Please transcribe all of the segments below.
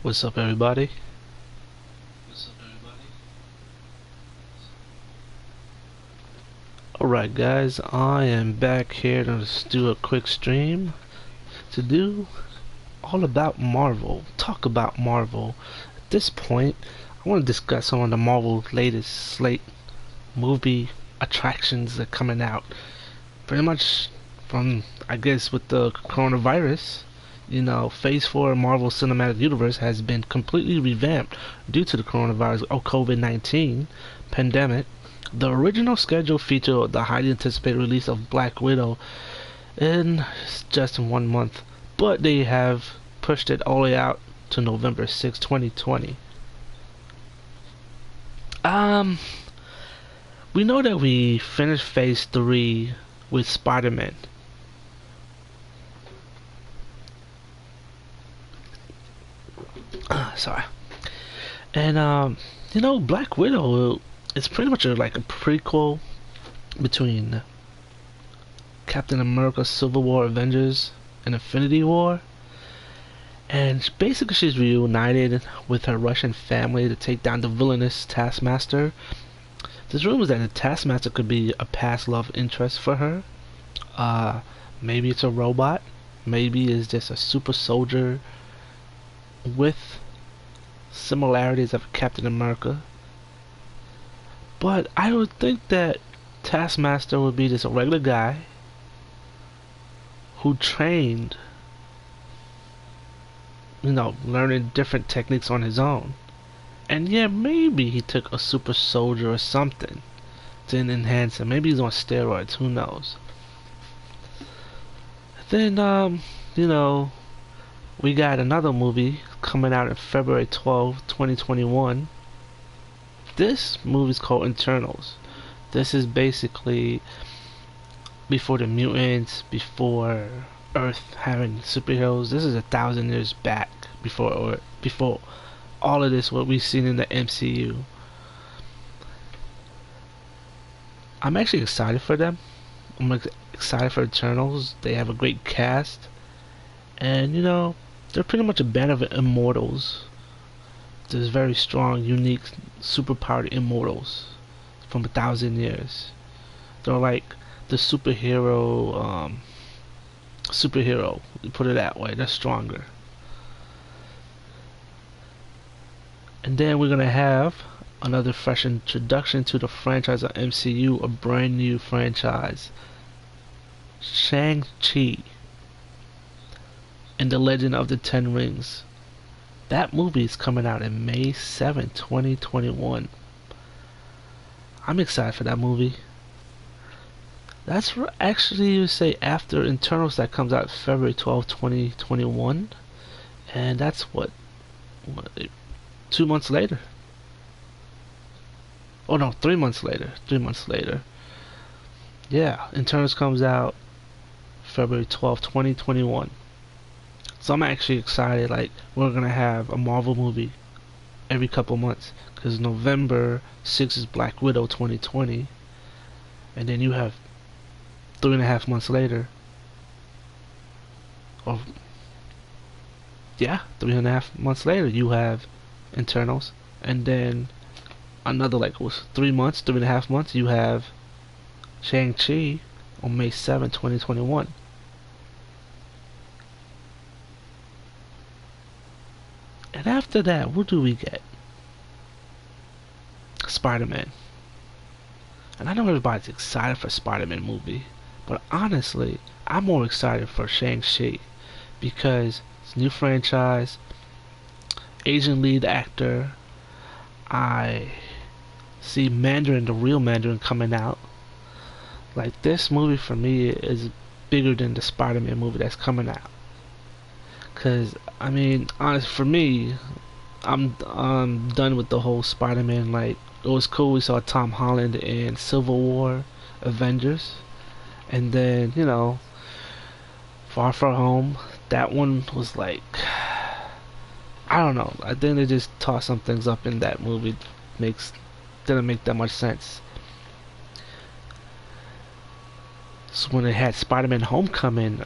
What's up, everybody? Alright, guys, I am back here to do a quick stream to do all about Marvel. Talk about Marvel. At this point, I want to discuss some of the Marvel latest slate movie attractions that are coming out. Pretty much from, I guess, with the coronavirus. Phase 4 of Marvel Cinematic Universe has been completely revamped due to the coronavirus or COVID-19 pandemic. The original schedule featured the highly anticipated release of Black Widow in just in 1 month, but they have pushed it all the way out to November 6, 2020. Um, we know that we finished Phase 3 with Spider-Man. Sorry. And Black Widow is pretty much like a prequel between Captain America Civil War Avengers and Infinity War. And basically she's reunited with her Russian family to take down the villainous Taskmaster. There's rumors that the Taskmaster could be a past love interest for her. Maybe it's a robot. Maybe it's just a super soldier with similarities of Captain America. But I would think that Taskmaster would be just a regular guy who trained, learning different techniques on his own. And yeah, maybe he took a super soldier or something to enhance him. Maybe he's on steroids, who knows. Then, we got another movie coming out on February 12th, 2021. This movie is called Eternals. This is basically before the mutants, before Earth having superheroes. This is 1,000 years back before all of this, what we've seen in the MCU. I'm actually excited for them. I'm excited for Eternals. They have a great cast. And, they're pretty much a band of immortals. There's very strong, unique, superpowered immortals from 1,000 years. They're like the superhero, put it that way. They're stronger. And then we're gonna have another fresh introduction to the franchise of MCU, a brand new franchise. Shang-Chi and the Legend of the Ten Rings. That movie is coming out in May 7, 2021. I'm excited for that movie. That's actually, you say, after Eternals that comes out February 12, 2021. And that's what 2 months later. Oh no, 3 months later. 3 months later. Yeah, Eternals comes out February 12, 2021. So I'm actually excited. Like, we're gonna have a Marvel movie every couple months, because November 6th is Black Widow 2020, and then you have 3.5 months later, or yeah, 3.5 months later you have Eternals, and then another like 3 months, 3.5 months you have Shang-Chi on May 7th, 2021. And after that, what do we get? Spider-Man. And I know everybody's excited for Spider-Man movie, but honestly, I'm more excited for Shang-Chi because it's a new franchise, Asian lead actor. I see Mandarin, the real Mandarin, coming out. Like, this movie for me is bigger than the Spider-Man movie that's coming out. Cause I mean, honest for me, I'm done with the whole Spider-Man. Like, it was cool we saw Tom Holland in Civil War, Avengers, and then Far From Home. That one was like, I don't know. I think they just tossed some things up in that movie. Didn't make that much sense. So when it had Spider-Man Homecoming,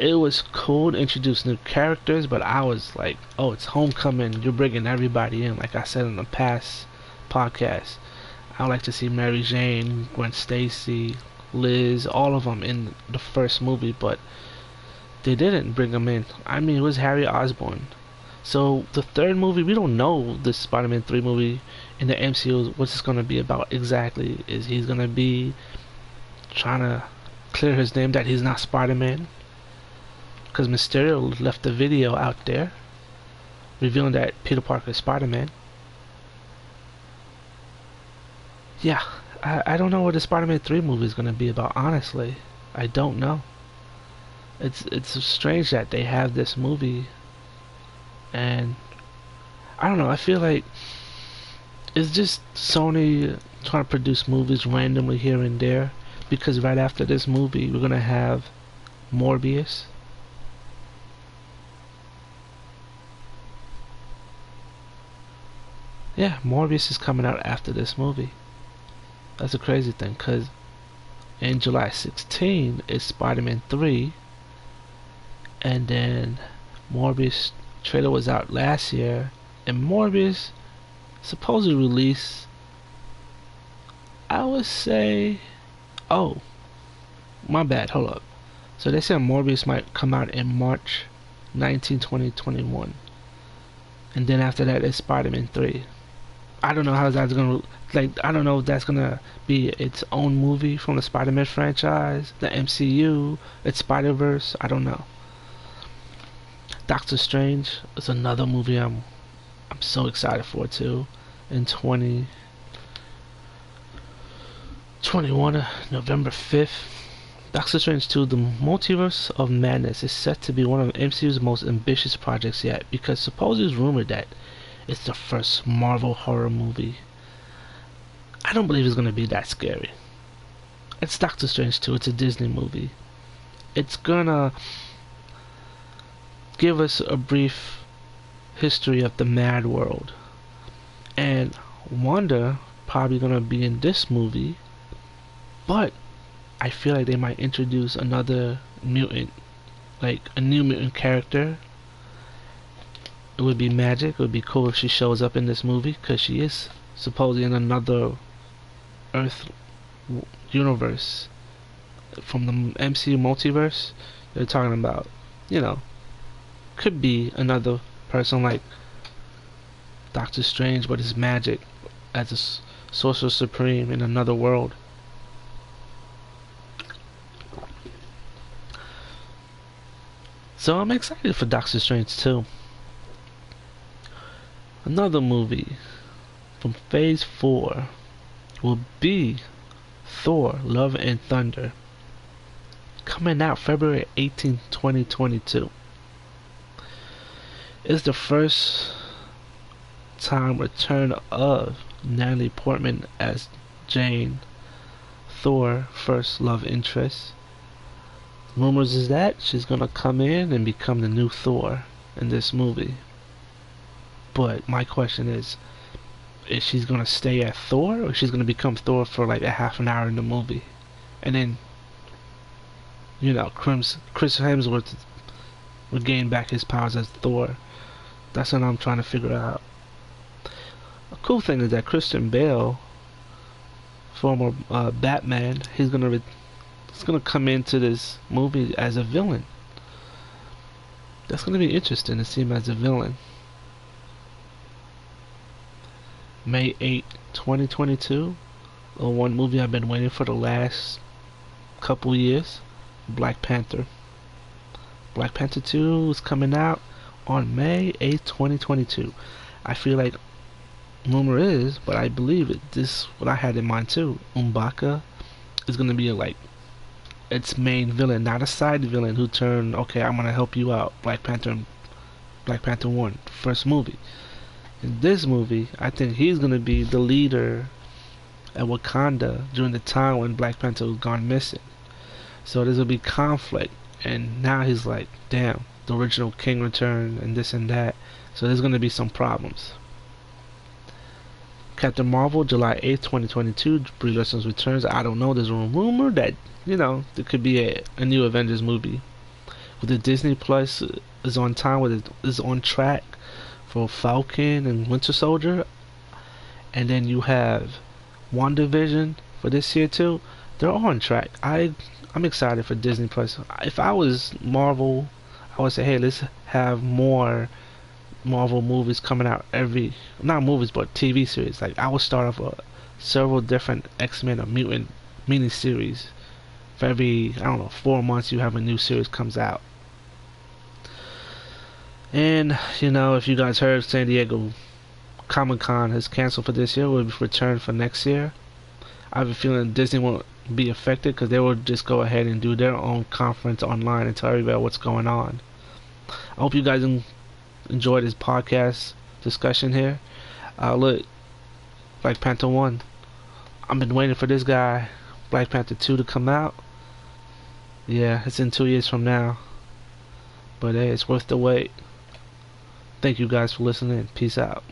it was cool to introduce new characters, but I was like, oh, it's Homecoming. You're bringing everybody in. Like I said in the past podcast, I would like to see Mary Jane, Gwen Stacy, Liz, all of them in the first movie, but they didn't bring them in. I mean, it was Harry Osborn. So the third movie, we don't know the Spider-Man 3 movie in the MCU, what's it's going to be about exactly. Is he's going to be trying to clear his name that he's not Spider-Man? Because Mysterio left the video out there revealing that Peter Parker is Spider-Man. Yeah, I don't know what the Spider-Man 3 movie is going to be about, honestly. I don't know. It's strange that they have this movie, and I don't know, I feel like it's just Sony trying to produce movies randomly here and there, because right after this movie we're going to have Morbius. Yeah, Morbius is coming out after this movie. That's a crazy thing, because in July 16 is Spider-Man 3, and then Morbius trailer was out last year, and Morbius supposedly released, I would say, oh, my bad, hold up. So they said Morbius might come out in March 19, 2021, and then after that is Spider-Man 3. I don't know how that's gonna, like, I don't know if that's gonna be its own movie from the Spider-Man franchise, the MCU, its Spider-Verse. I don't know. Doctor Strange is another movie I'm so excited for too. In 2021, November 5th, Doctor Strange 2: The Multiverse of Madness is set to be one of MCU's most ambitious projects yet, because supposedly it's rumored that it's the first Marvel horror movie. I don't believe it's gonna be that scary. It's Doctor Strange 2. It's a Disney movie. It's gonna give us a brief history of the Mad World, and Wanda probably gonna be in this movie, but I feel like they might introduce another mutant, like a new mutant character. It would be Magic. It would be cool if she shows up in this movie, because she is supposedly in another Earth universe from the MCU multiverse. They're talking about, you know, could be another person like Doctor Strange, but it's Magic as a sorcerer supreme in another world. So I'm excited for Doctor Strange too. Another movie from Phase 4 will be Thor: Love and Thunder, coming out February 18, 2022. It's the first time return of Natalie Portman as Jane, Thor first love interest. Rumors is that she's gonna come in and become the new Thor in this movie. But my question is she gonna stay at Thor, or she's gonna become Thor for like a half an hour in the movie, and then, you know, Chris Hemsworth will gain back his powers as Thor? That's what I'm trying to figure out. A cool thing is that Christian Bale, former Batman, he's gonna come into this movie as a villain. That's gonna be interesting to see him as a villain. May 8, 2022. One movie I've been waiting for the last couple years, Black Panther. Black Panther 2 is coming out on May 8, 2022. I feel like, rumor is, but I believe it, this what I had in mind too. M'Baka is gonna be like its main villain, not a side villain who turned, okay, I'm gonna help you out. Black Panther 1, first movie. In this movie, I think he's gonna be the leader at Wakanda during the time when Black Panther was gone missing. So there's gonna be conflict, and now he's like, damn, the original king returned and this and that. So there's gonna be some problems. Captain Marvel, July 8th, 2022. Brie Larson returns. I don't know. There's a rumor that, you know, there could be a new Avengers movie the Disney Plus is on time with it is on track for Falcon and Winter Soldier, and then you have WandaVision for this year too. They're all on track. I'm excited for Disney Plus. If I was Marvel, I would say, hey, let's have more Marvel movies coming out every, not movies but TV series. Like I would start off several different X-Men or mutant mini series. For every, I don't know, 4 months you have a new series comes out. And if you guys heard, San Diego Comic-Con has canceled for this year. Will return for next year. I have a feeling Disney won't be affected because they will just go ahead and do their own conference online and tell everybody what's going on. I hope you guys enjoy this podcast discussion here. Look, Black Panther 1. I've been waiting for this guy, Black Panther 2, to come out. Yeah, it's in 2 years from now. But hey, it's worth the wait. Thank you guys for listening. Peace out.